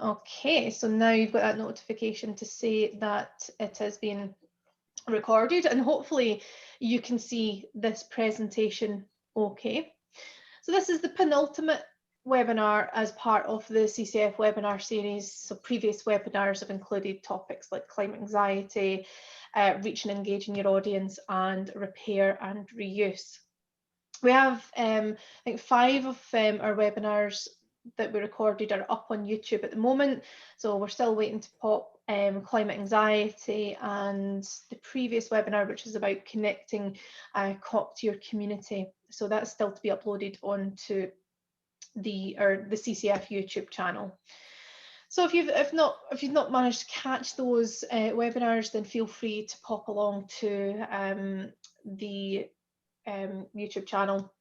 Okay, so now you've got that notification to say that it has been recorded, and hopefully you can see this presentation okay. So this is the penultimate webinar as part of the CCF webinar series. So previous webinars have included topics like climate anxiety, reach and engaging your audience, and repair and reuse. We have, I think, 5 of our webinars that we recorded are up on YouTube at the moment. So we're still waiting to pop climate anxiety and the previous webinar, which is about connecting COP to your community. So that's still to be uploaded onto the CCF YouTube channel. So if you've not managed to catch those webinars, then feel free to pop along to the YouTube channel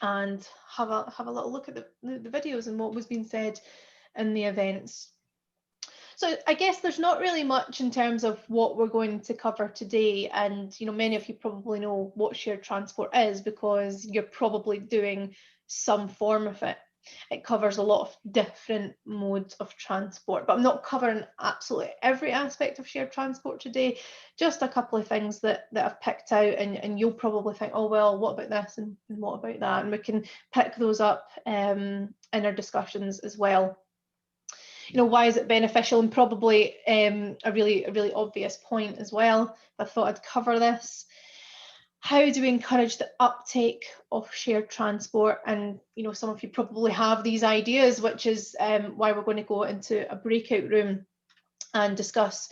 and have a little look at the videos and what was being said in the events. So I guess there's not really much in terms of what we're going to cover today, and many of you probably know what shared transport is because you're probably doing some form of it. It covers a lot of different modes of transport, but I'm not covering absolutely every aspect of shared transport today, just a couple of things that I've picked out, and you'll probably think, oh well, what about this and what about that, and we can pick those up in our discussions as well. Why is it beneficial, and probably a really obvious point as well. I thought I'd cover this. How do we encourage the uptake of shared transport? And some of you probably have these ideas, which is why we're going to go into a breakout room and discuss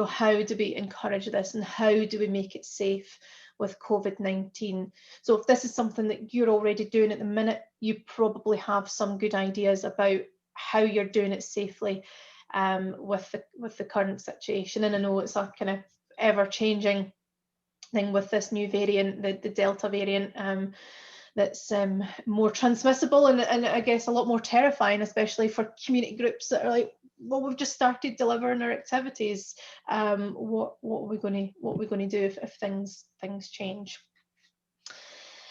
how do we encourage this and how do we make it safe with COVID-19. So if this is something that you're already doing at the minute, you probably have some good ideas about how you're doing it safely with the current situation. And I know it's a kind of ever-changing thing with this new variant, the Delta variant, that's more transmissible and I guess a lot more terrifying, especially for community groups that are like, well, we've just started delivering our activities. What are we going to do if things change?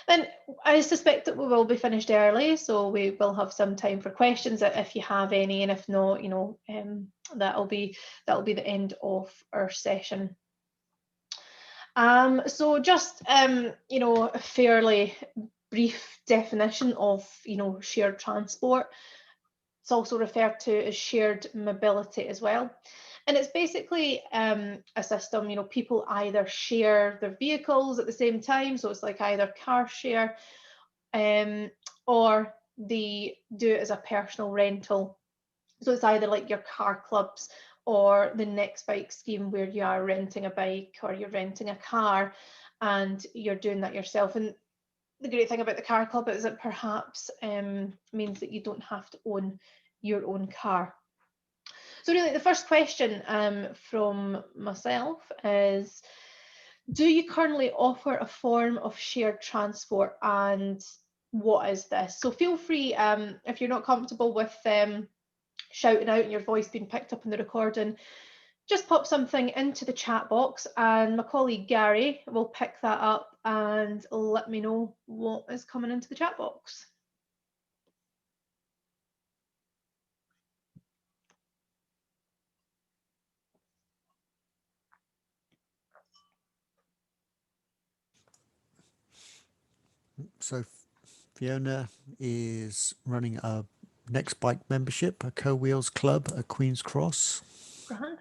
And I suspect that we will be finished early, so we will have some time for questions if you have any, and if not, that'll be the end of our session. So just a fairly brief definition of shared transport. It's also referred to as shared mobility as well. And it's basically a system, people either share their vehicles at the same time, so it's like either car share, or they do it as a personal rental. So it's either like your car clubs or the Next Bike scheme, where you are renting a bike or you're renting a car and you're doing that yourself. And the great thing about the car club is it perhaps means that you don't have to own your own car. So really the first question from myself is, do you currently offer a form of shared transport, and what is this? So feel free, if you're not comfortable with shouting out and your voice being picked up in the recording, just pop something into the chat box and my colleague Gary will pick that up and let me know what is coming into the chat box. So Fiona is running a Next Bike membership, a Co-Wheels Club at Queen's Cross. I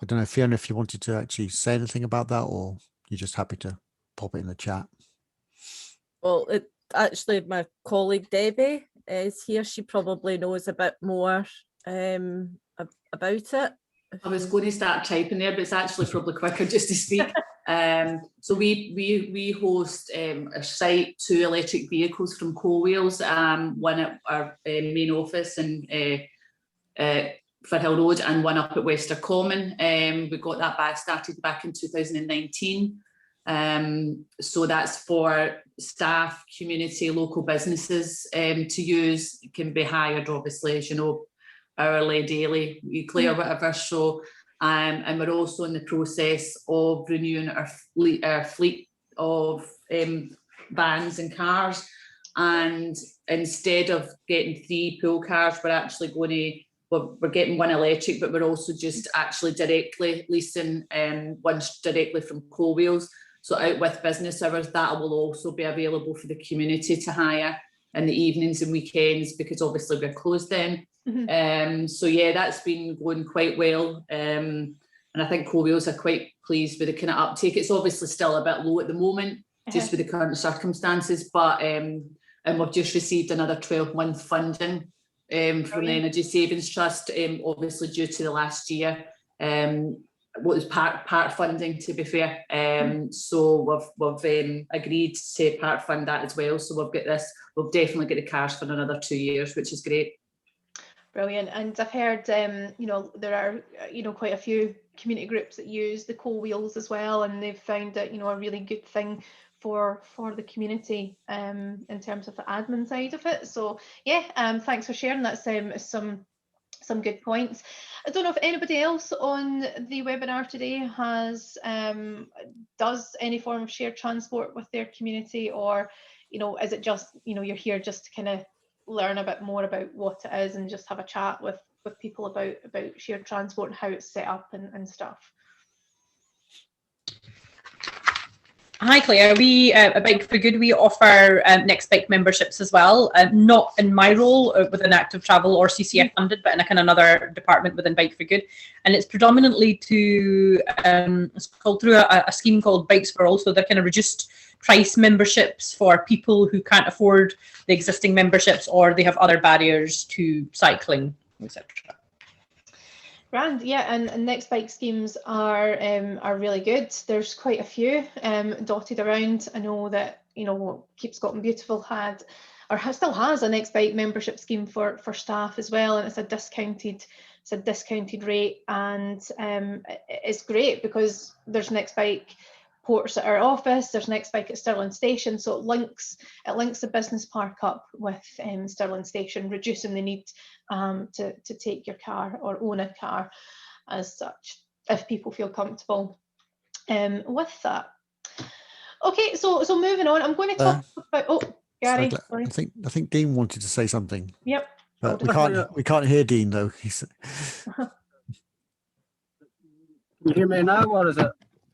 don't know, Fiona, if you wanted to actually say anything about that, or you're just happy to pop it in the chat. Well, actually, my colleague Debbie is here. She probably knows a bit more about it. I was going to start typing there, but it's actually probably quicker just to speak. So we host a site 2 electric vehicles from Co-Wheels, one at our main office in Firhill Road and one up at Wester Common. We got that started back in 2019. So that's for staff, community, local businesses to use. It can be hired, obviously, as you know, hourly, daily, weekly, or whatever. So, and we're also in the process of renewing our fleet of vans and cars. and instead of getting 3 pool cars, we're actually going to, we're getting 1 electric, but we're also just actually directly leasing one directly from Co-Wheels. So out with business hours, that will also be available for the community to hire in the evenings and weekends, because obviously we're closed then. So yeah, that's been going quite well. And I think Co-Wheels are quite pleased with the kind of uptake. It's obviously still a bit low at the moment, just with the current circumstances, but and we've just received another 12-month funding from the Energy Savings Trust, obviously due to the last year. What was part funding, to be fair. So we've agreed to part fund that as well. So we'll definitely get the cash for another 2 years, which is great. Brilliant. And I've heard, you know, there are, you know, quite a few community groups that use the Co-Wheels as well, and they've found it, you know, a really good thing for the community in terms of the admin side of it. So yeah, thanks for sharing. That's some good points. I don't know if anybody else on the webinar today has does any form of shared transport with their community, or, you know, is it just, you know, you're here just to kind of learn a bit more about what it is and just have a chat with people about shared transport and how it's set up and stuff? Hi Claire, we at Bike for Good, we offer Next Bike memberships as well, not in my role within Active Travel or CCF funded, but in a kind of another department within Bike for Good, and it's predominantly to it's called through a scheme called Bikes for All, so they're kind of reduced price memberships for people who can't afford the existing memberships or they have other barriers to cycling, etc. Grand, yeah, and Next Bike schemes are really good. There's quite a few dotted around. I know that, you know, Keep Scotland Beautiful had, or still has, a Next Bike membership scheme for staff as well, and it's a discounted rate, and it's great because there's Next Bike ports at our office, there's Next Bike at Stirling Station, so it links the business park up with Stirling Station, reducing the need to take your car or own a car as such, if people feel comfortable with that. Okay, so moving on, I'm going to talk about, Gary, sorry. I think Dean wanted to say something. Yep. But we can't hear Dean though. Can you hear me now, or is it?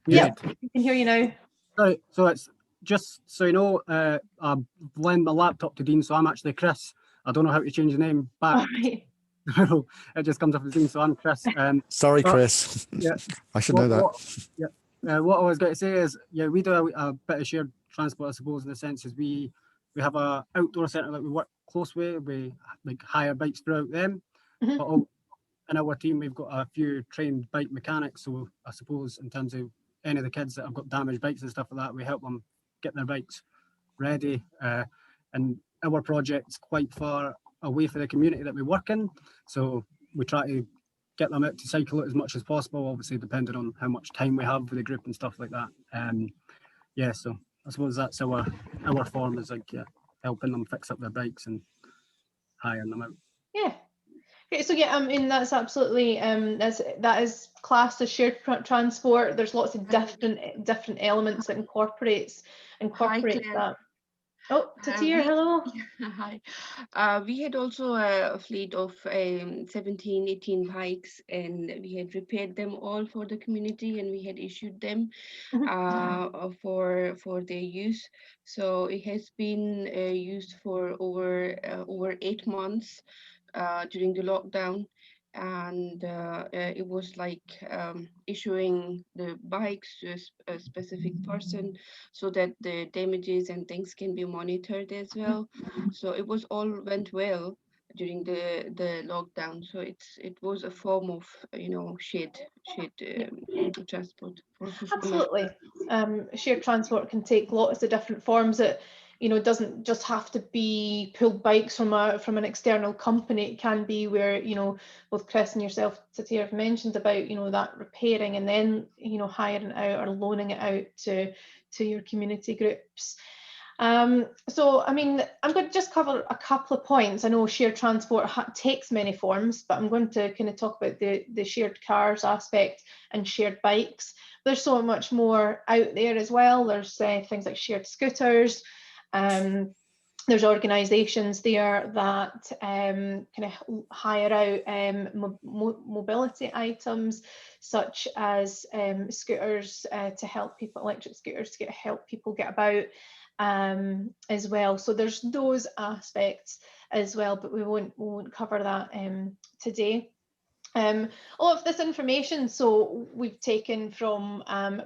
Yeah, we can hear you now. Right, so it's just so you know, I've lent my laptop to Dean, so I'm actually Chris. I don't know how to change the name back. All right. It just comes up as Dean, so I'm Chris. Sorry, Chris. Yeah, I should know that. What I was going to say is, yeah, we do a bit of shared transport, I suppose, in the sense is we have a outdoor centre that we work close with. We like hire bikes throughout them, but in our team we've got a few trained bike mechanics. So I suppose in terms of any of the kids that have got damaged bikes and stuff like that, we help them get their bikes ready. And our project's quite far away from the community that we work in, so we try to get them out to cycle it as much as possible, obviously depending on how much time we have with the group and stuff like that. Yeah, so I suppose that's our form, is like helping them fix up their bikes and hiring them out. Yeah. Okay, so yeah, I mean, that's absolutely that is classed as shared transport. There's lots of different elements that incorporates that. Oh, Tatir, hello. Hi. We had also a fleet of 17, 18 bikes, and we had repaired them all for the community, and we had issued them for their use. So it has been used for over 8 months during the lockdown. And it was like issuing the bikes to a specific person so that the damages and things can be monitored as well. So it was all went well during the lockdown. So it was a form of, you know, shared transport. Absolutely. Shared transport can take lots of different forms. It, you know, doesn't just have to be pulled bikes from an external company. It can be where, you know, both Chris and yourself, Tatir, have mentioned about, you know, that repairing and then, you know, hiring it out or loaning it out to your community groups. So, I mean, I'm going to just cover a couple of points. I know shared transport takes many forms, but I'm going to kind of talk about the shared cars aspect and shared bikes. There's so much more out there as well. There's things like shared scooters, there's organisations there that kind of hire out mobility items, such as scooters to help people, electric scooters to help people get about as well. So there's those aspects as well, but we won't cover that today. All of this information, so we've taken from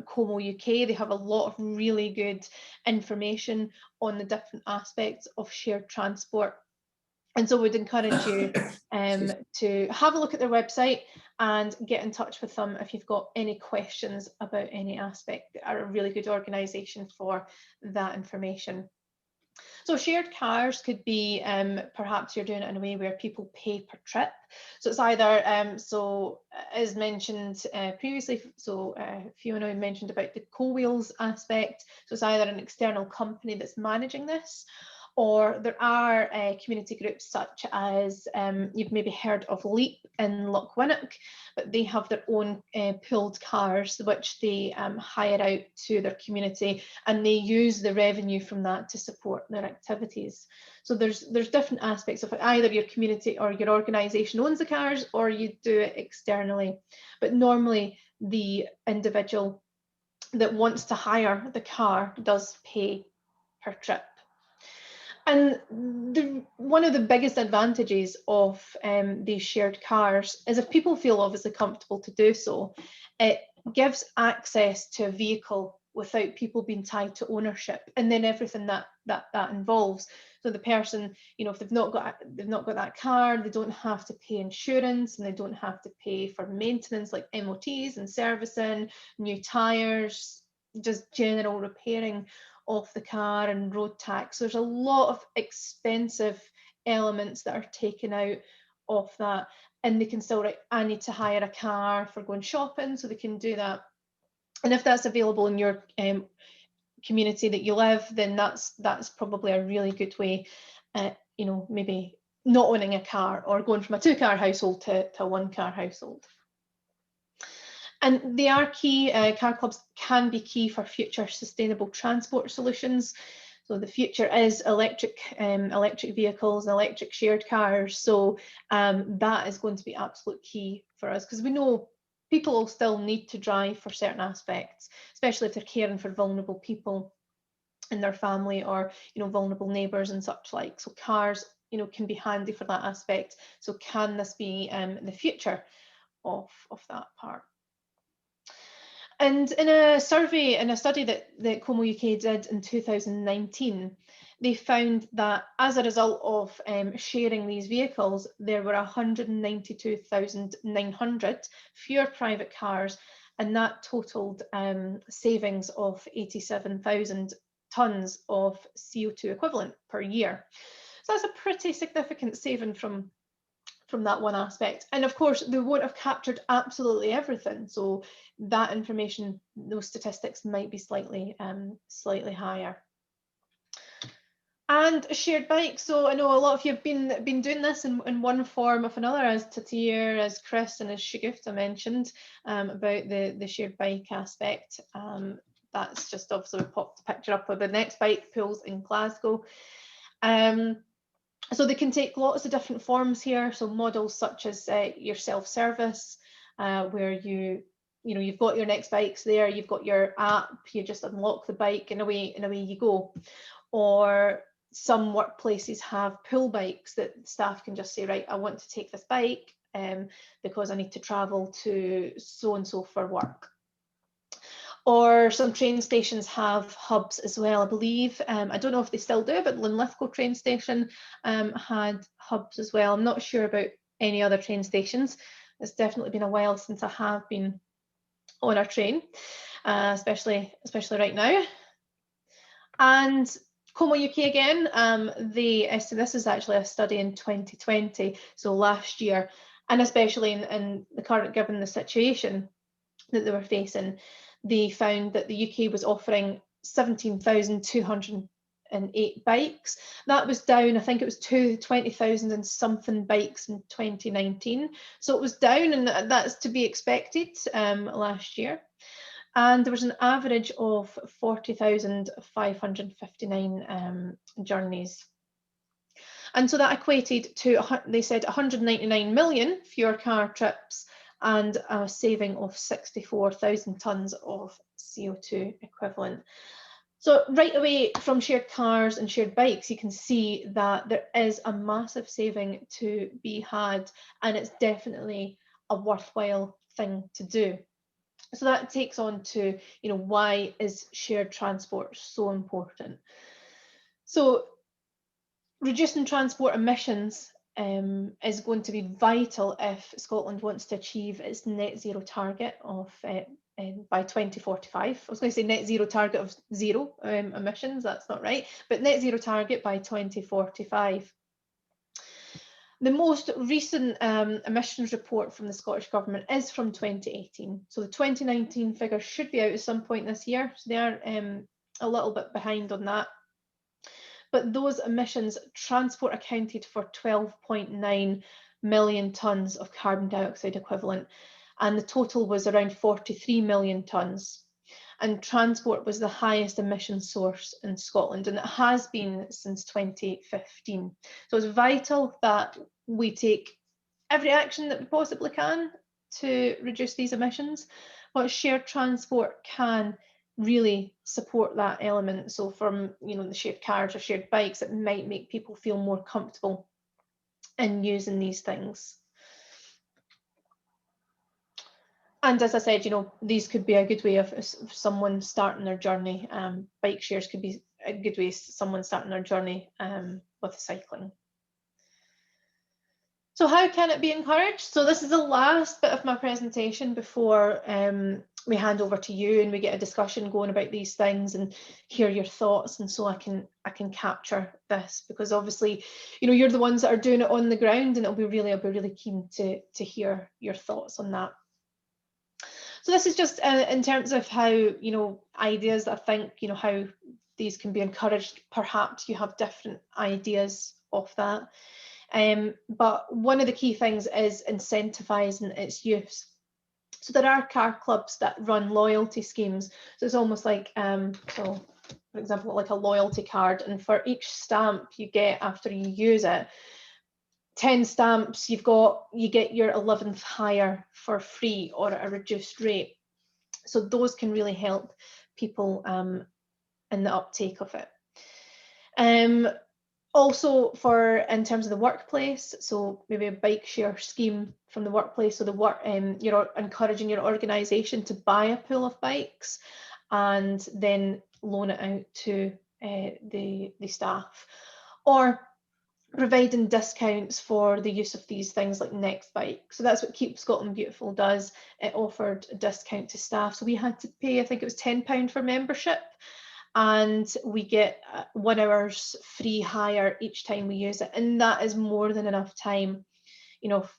Como UK. They have a lot of really good information on the different aspects of shared transport. And so we'd encourage you to have a look at their website and get in touch with them if you've got any questions about any aspect. They are a really good organisation for that information. So shared cars could be, perhaps you're doing it in a way where people pay per trip. So it's either, so as mentioned previously, so Fiona mentioned about the co-wheels aspect. So it's either an external company that's managing this, or there are community groups such as, you've maybe heard of Leap in Lochwinnock, but they have their own pooled cars which they hire out to their community, and they use the revenue from that to support their activities. So there's different aspects of it. Either your community or your organisation owns the cars, or you do it externally. But normally the individual that wants to hire the car does pay per trip. And one of the biggest advantages of these shared cars is if people feel obviously comfortable to do so, it gives access to a vehicle without people being tied to ownership, and then everything that involves. So the person, you know, if they've not got that car, they don't have to pay insurance, and they don't have to pay for maintenance like MOTs and servicing, new tyres, just general repairing of the car and road tax. There's a lot of expensive elements that are taken out of that, and they can still write, I need to hire a car for going shopping, so they can do that. And if that's available in your community that you live, then that's probably a really good way, you know, maybe not owning a car or going from a 2-car household to a 1-car household. And they are key, car clubs can be key for future sustainable transport solutions. So the future is electric vehicles and electric shared cars. So that is going to be absolute key for us, because we know people will still need to drive for certain aspects, especially if they're caring for vulnerable people in their family, or, you know, vulnerable neighbours and such like. So cars, you know, can be handy for that aspect. So can this be the future of that part? And in a survey, in a study that Como UK did in 2019, they found that as a result of sharing these vehicles, there were 192,900 fewer private cars, and that totaled savings of 87,000 tonnes of CO2 equivalent per year. So that's a pretty significant saving from that one aspect. And of course, they won't have captured absolutely everything. So that information, those statistics might be slightly higher. And shared bikes. So I know a lot of you have been doing this in one form or another, as Tatir, as Chris, and as Shagufta mentioned about the shared bike aspect. That's just obviously we popped a picture up of the next bike pools in Glasgow. So they can take lots of different forms here. So models such as your self-service, where you've got your next bikes there, you've got your app, you just unlock the bike and away you go. Or some workplaces have pool bikes that staff can just say, right, I want to take this bike because I need to travel to so and so for work. Or some train stations have hubs as well, I believe. I don't know if they still do, but Linlithgow train station had hubs as well. I'm not sure about any other train stations. It's definitely been a while since I have been on a train, especially right now. And Como UK again, this is actually a study in 2020, so last year, and especially in the current, given the situation that they were facing, they found that the UK was offering 17,208 bikes. That was down, I think it was 20,000 and something bikes in 2019. So it was down, and that's to be expected last year. And there was an average of 40,559 journeys And so that equated to, they said, 199 million fewer car trips and a saving of 64,000 tonnes of CO2 equivalent. So right away from shared cars and shared bikes, you can see that there is a massive saving to be had, and it's definitely a worthwhile thing to do. So that takes on to, you know, why is shared transport so important? So reducing transport emissions is going to be vital if Scotland wants to achieve its net zero target of by 2045. I was going to say net zero target of zero emissions, that's not right, but net zero target by 2045. The most recent emissions report from the Scottish Government is from 2018. So the 2019 figures should be out at some point this year. So they are a little bit behind on that. But those emissions, transport accounted for 12.9 million tonnes of carbon dioxide equivalent, and the total was around 43 million tonnes. And transport was the highest emission source in Scotland, and it has been since 2015. So it's vital that we take every action that we possibly can to reduce these emissions, but shared transport can really support that element. So from, you know, the shared cars or shared bikes, it might make people feel more comfortable in using these things. And as I said, you know, these could be a good way of someone starting their journey. Bike shares could be a good way of someone starting their journey with cycling. So how can it be encouraged? So this is the last bit of my presentation before we hand over to you and we get a discussion going about these things and hear your thoughts, and so I can capture this, because obviously, you know, you're the ones that are doing it on the ground, and I'll be really keen to hear your thoughts on that. So this is just in terms of how, you know, ideas that I think, you know, how these can be encouraged. Perhaps you have different ideas of that. But one of the key things is incentivising its use. So there are car clubs that run loyalty schemes. So it's almost like, so for example, like a loyalty card, and for each stamp you get after you use it, 10 stamps, you get your 11th hire for free or at a reduced rate. So those can really help people in the uptake of it. Also in terms of the workplace, so maybe a bike share scheme from the workplace. So you're encouraging your organisation to buy a pool of bikes and then loan it out to the staff, or providing discounts for the use of these things like Next Bike. So that's what Keep Scotland Beautiful does. It offered a discount to staff. So we had to pay, I think it was £10 for membership, and we get 1 hour's free hire each time we use it. And that is more than enough time. You know,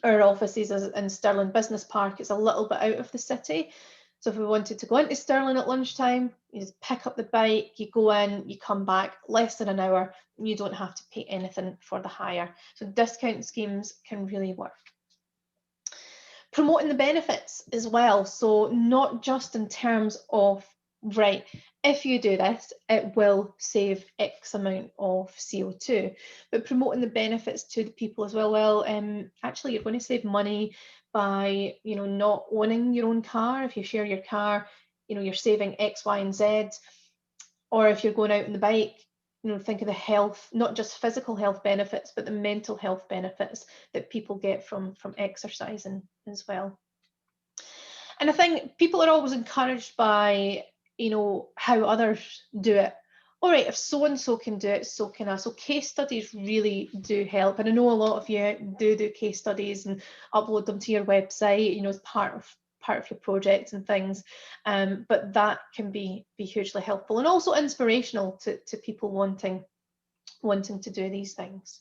our office is in Stirling Business Park. It's a little bit out of the city. So if we wanted to go into Stirling at lunchtime, you just pick up the bike, you go in, you come back, less than an hour, you don't have to pay anything for the hire. So discount schemes can really work. Promoting the benefits as well. So not just in terms of, right, if you do this, it will save X amount of CO2, but promoting the benefits to the people as well. Well, actually, you're going to save money by, you know, not owning your own car. If you share your car, you know, you're saving X, Y, and Z. Or if you're going out on the bike, you know, think of the health, not just physical health benefits, but the mental health benefits that people get from exercising as well. And I think people are always encouraged by, you know, how others do it. All right, if so-and-so can do it, so can I. So case studies really do help. And I know a lot of you do case studies and upload them to your website, you know, as part of your projects and things. But that can be hugely helpful and also inspirational to people wanting to do these things.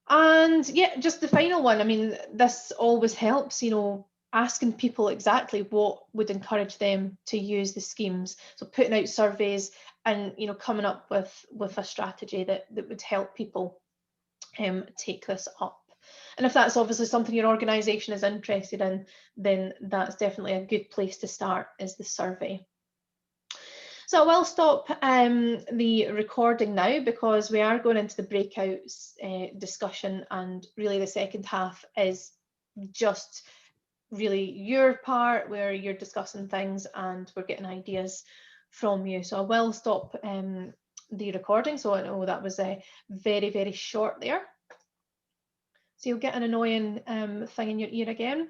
And yeah, just the final one. I mean, this always helps, you know, asking people exactly what would encourage them to use the schemes. So putting out surveys and, you know, coming up with a strategy that would help people take this up. And if that's obviously something your organisation is interested in, then that's definitely a good place to start, is the survey. So I will stop the recording now, because we are going into the breakouts discussion, and really the second half is just really your part where you're discussing things and we're getting ideas from you. So I will stop the recording. So I know that was very, very short there. So you'll get an annoying thing in your ear again.